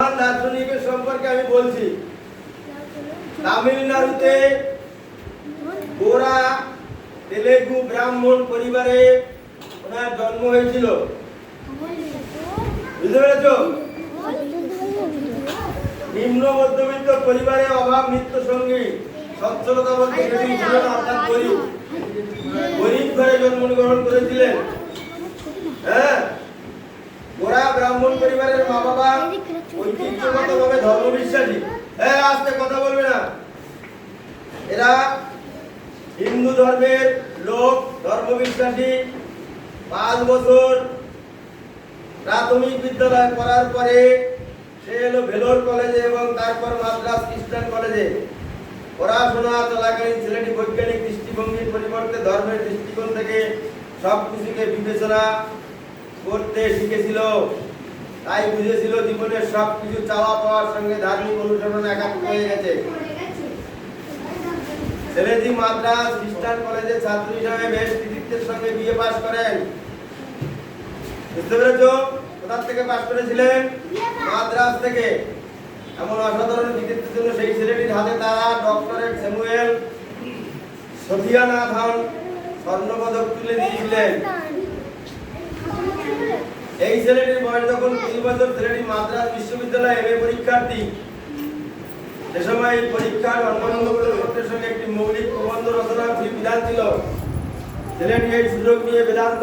দার্শনিকের সম্পর্কে আমি বলছি। তামিলনাড়ুতে গোরা তেলেগু ব্রাহ্মণ পরিবারে ওনার জন্ম হয়েছিল। বুঝতে পেরেছ? নিম্ন মধ্যবিত্ত পরিবারে অভাব নিত্য সঙ্গী, সচ্ছলতা বলতে কিছুই ছিল না, অর্থাৎ গরিব ঘরে জন্মগ্রহণ করেছিলেন। হ্যাঁ, গোরা ব্রাহ্মণ পরিবারের মা বাবা ঐতিহ্যগতভাবে ধর্মবিশ্বাসী। হ্যাঁ, আস্তে কথা বলবে না। এরা হিন্দু ধর্মের লোক, ধর্মবিশ্বাসী। 5 বছর প্রাথমিক বিদ্যালয় পড়ার পরে সে এলো ভেলোর কলেজে এবং তারপর মাদ্রাস খ্রিস্টান কলেজে। পড়াশোনা চলাকালীন ছেলেটি বৈজ্ঞানিক দৃষ্টিভঙ্গির পরিবর্তে ধর্মের দৃষ্টিকোণ থেকে সবকিছুকে বিবেচনা করতে শিখেছিল। তাই বুঝেছিল জীবনের সবকিছু চাওয়া পাওয়ার সঙ্গে ধার্মিক অনুসরণ একাত্ম হয়ে গেছে। ছেলেটি মাদ্রাস খ্রিস্টান কলেজে ছাত্র হিসাবে বেশ কৃতিত্বের সঙ্গে বিএ পাস করেন। বুঝতে পেরেছ? কোথা থেকে পাস করেছিলেন? মাদ্রাস থেকে। এমন অসাধারণ কৃতিত্বের জন্য সেই ছেলেটির হাতে তারা ডক্টরেট স্যামুয়েল সথিয়ানাথন স্বর্ণপদক তুলে দিয়েছিলেন। এই ছেলেটির বয়স যখন 20 বছর, ছেলেটি মাদ্রাস বিশ্ববিদ্যালয়ে এমএ পরীক্ষার্থী। সে সময় এই পরীক্ষার অন্যান্য প্রশ্নের সঙ্গে একটি মৌলিক প্রবন্ধ রচনার বিধান ছিল। ছেলেটি এই সুযোগ নিয়ে বেদান্ত